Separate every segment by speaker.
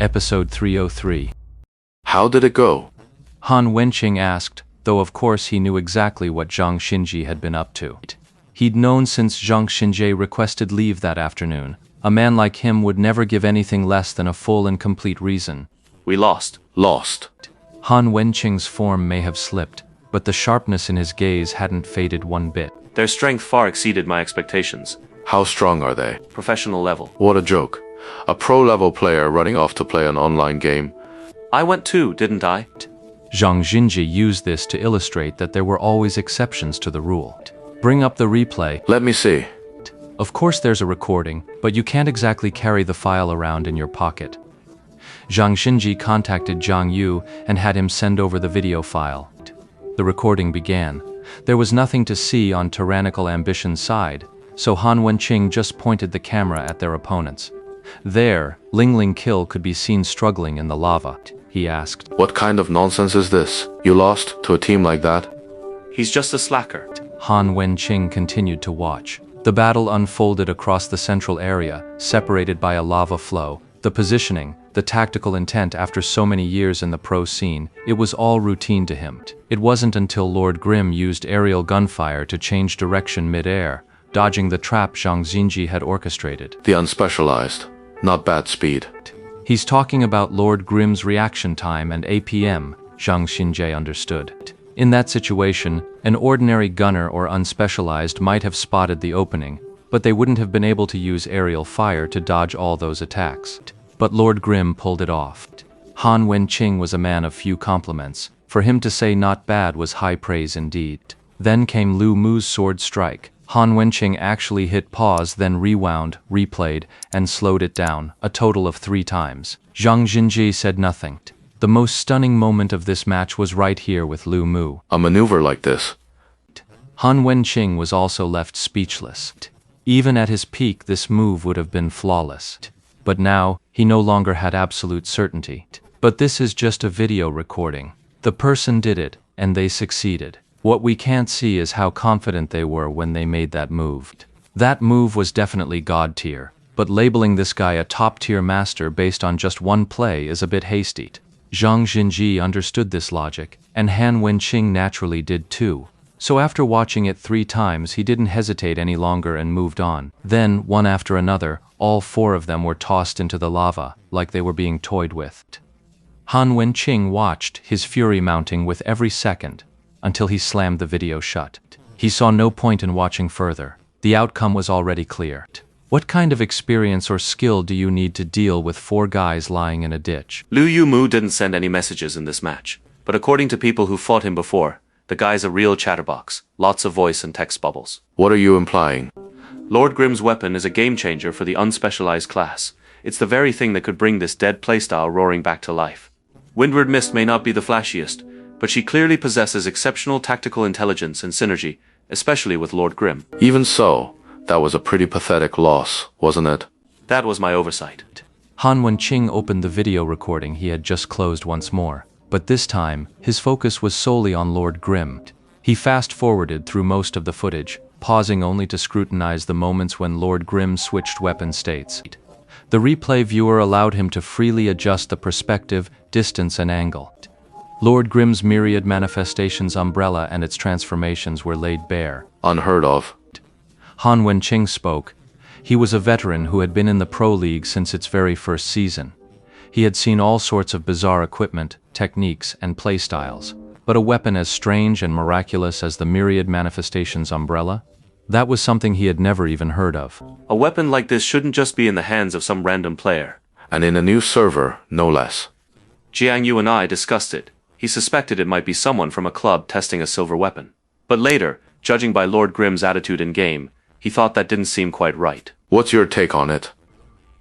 Speaker 1: Episode 303.
Speaker 2: How did it go?
Speaker 1: Han Wenqing asked, though of course he knew exactly what Zhang Xinji had been up to. He'd known since Zhang Xinji requested leave that afternoon. A man like him would never give anything less than a full and complete reason.
Speaker 3: We lost.
Speaker 2: Lost.
Speaker 1: Han Wenqing's form may have slipped, but the sharpness in his gaze hadn't faded one bit.
Speaker 3: Their strength far exceeded my expectations.
Speaker 2: How strong are they?
Speaker 3: Professional level.
Speaker 2: What a joke. A pro-level player running off to play an online game.
Speaker 3: I went too, didn't I?
Speaker 1: Zhang Xinji used this to illustrate that there were always exceptions to the rule. Bring up the replay.
Speaker 2: Let me see.
Speaker 1: Of course there's a recording, but you can't exactly carry the file around in your pocket. Zhang Xinji contacted Zhang Yu and had him send over the video file. The recording began. There was nothing to see on Tyrannical Ambition's side, so Han Wenqing just pointed the camera at their opponents. There, Ling Ling Kill could be seen struggling in the lava. He asked,
Speaker 2: What kind of nonsense is this? You lost to a team like that?
Speaker 3: He's just a slacker.
Speaker 1: Han Wenqing continued to watch. The battle unfolded across the central area, separated by a lava flow. The positioning, the tactical intent after so many years in the pro scene, it was all routine to him. It wasn't until Lord Grimm used aerial gunfire to change direction mid-air, dodging the trap Zhang Xinji had orchestrated.
Speaker 2: The unspecialized. Not bad speed.
Speaker 1: He's talking about Lord Grimm's reaction time and APM, Zhang Xinji understood. In that situation, an ordinary gunner or unspecialized might have spotted the opening, but they wouldn't have been able to use aerial fire to dodge all those attacks. But Lord Grimm pulled it off. Han Wenqing was a man of few compliments. For him to say not bad was high praise indeed. Then came Lu Mu's sword strike. Han Wenqing actually hit pause, then rewound, replayed, and slowed it down, a total of 3 times. Zhang Xinji said nothing. The most stunning moment of this match was right here with Lu Mu.
Speaker 2: A maneuver like this.
Speaker 1: Han Wenqing was also left speechless. Even at his peak, this move would have been flawless. But now, he no longer had absolute certainty. But this is just a video recording. The person did it, and they succeeded. What we can't see is how confident they were when they made that move. That move was definitely God tier, but labeling this guy a top-tier master based on just one play is a bit hasty. Zhang Xinji understood this logic, and Han Wenqing naturally did too. So after watching it 3 times, he didn't hesitate any longer and moved on. Then, one after another, all 4 of them were tossed into the lava, like they were being toyed with. Han Wenqing watched, his fury mounting with every second, until he slammed the video shut. He saw no point in watching further. The outcome was already clear. What kind of experience or skill do you need to deal with 4 guys lying in a ditch?
Speaker 3: Lu Mu didn't send any messages in this match, but according to people who fought him before, the guy's a real chatterbox, lots of voice and text bubbles.
Speaker 2: What are you implying?
Speaker 3: Lord Grimm's weapon is a game changer for the unspecialized class. It's the very thing that could bring this dead playstyle roaring back to life. Windward Mist may not be the flashiest, but she clearly possesses exceptional tactical intelligence and synergy, especially with Lord Grimm.
Speaker 2: Even so, that was a pretty pathetic loss, wasn't it?
Speaker 3: That was my oversight.
Speaker 1: Han Wenqing opened the video recording he had just closed once more, but this time, his focus was solely on Lord Grimm. He fast-forwarded through most of the footage, pausing only to scrutinize the moments when Lord Grimm switched weapon states. The replay viewer allowed him to freely adjust the perspective, distance, and angle. Lord Grimm's myriad manifestations umbrella and its transformations were laid bare.
Speaker 2: Unheard of.
Speaker 1: Han Wenqing spoke. He was a veteran who had been in the Pro League since its very first season. He had seen all sorts of bizarre equipment, techniques, and playstyles, but a weapon as strange and miraculous as the myriad manifestations umbrella? That was something he had never even heard of.
Speaker 3: A weapon like this shouldn't just be in the hands of some random player.
Speaker 2: And in a new server, no less.
Speaker 3: Jiang Yu and I discussed it. He suspected it might be someone from a club testing a silver weapon. But later, judging by Lord Grimm's attitude in game, he thought that didn't seem quite right.
Speaker 2: What's your take on it?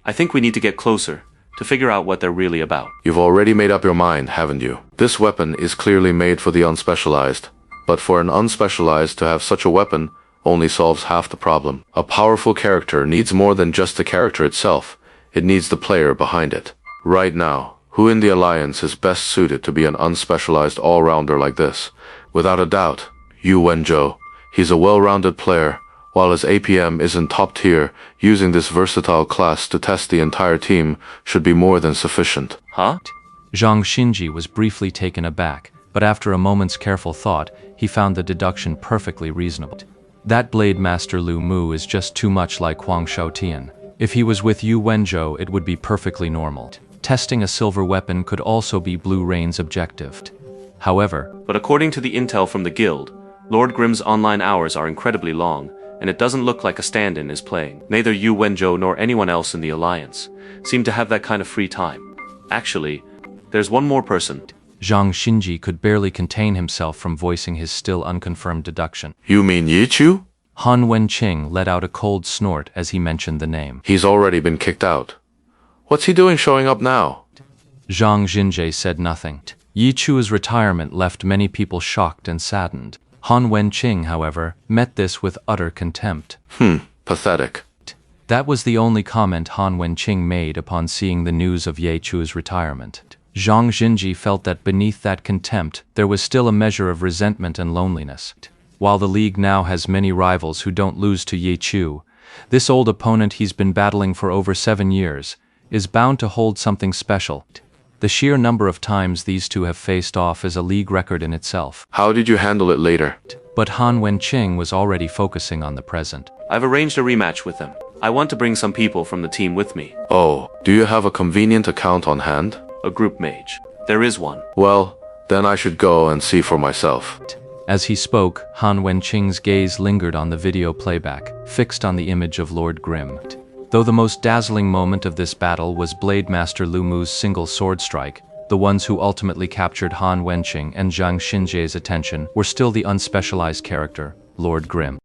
Speaker 3: I think we need to get closer, to figure out what they're really about.
Speaker 2: You've already made up your mind, haven't you? This weapon is clearly made for the unspecialized, but for an unspecialized to have such a weapon only solves half the problem. A powerful character needs more than just the character itself. It needs the player behind it. Right now, who in the Alliance is best suited to be an unspecialized all-rounder like this? Without a doubt, Yu Wenzhou. He's a well-rounded player, While his APM isn't top tier, using this versatile class to test the entire team should be more than sufficient.
Speaker 3: Huh?
Speaker 1: Zhang Xinji was briefly taken aback, but after a moment's careful thought, he found the deduction perfectly reasonable. That Blade Master Lu Mu is just too much like Huang Shaotian. If he was with Yu Wenzhou, it would be perfectly normal. Testing a silver weapon could also be Blue Rain's objective. However,
Speaker 3: But according to the intel from the guild, Lord Grimm's online hours are incredibly long, and it doesn't look like a stand-in is playing. Neither Yu Wenzhou nor anyone else in the Alliance seem to have that kind of free time. Actually, there's one more person.
Speaker 1: Zhang Xinji could barely contain himself from voicing his still unconfirmed deduction.
Speaker 2: You mean Yi Chu?
Speaker 1: Han Wenqing let out a cold snort as he mentioned the name.
Speaker 2: He's already been kicked out. What's he doing showing up now?
Speaker 1: Zhang Xinji said nothing. Yi Chu's retirement left many people shocked and saddened. Han Wenqing, however, met this with utter contempt.
Speaker 2: Pathetic.
Speaker 1: That was the only comment Han Wenqing made upon seeing the news of Ye Chu's retirement. Zhang Xinji felt that beneath that contempt, there was still a measure of resentment and loneliness. While the League now has many rivals who don't lose to Ye Chu, this old opponent he's been battling for over 7 years is bound to hold something special. The sheer number of times these two have faced off is a league record in itself.
Speaker 2: How did you handle it later?
Speaker 1: But Han Wenqing was already focusing on the present.
Speaker 3: I've arranged a rematch with them. I want to bring some people from the team with me.
Speaker 2: Oh, do you have a convenient account on hand?
Speaker 3: A group mage. There is one.
Speaker 2: Well, then I should go and see for myself.
Speaker 1: As he spoke, Han Wenqing's gaze lingered on the video playback, fixed on the image of Lord Grimm. Though the most dazzling moment of this battle was Blade Master Lu Mu's single sword strike, the ones who ultimately captured Han Wenqing and Zhang Xinji's attention were still the unspecialized character, Lord Grimm.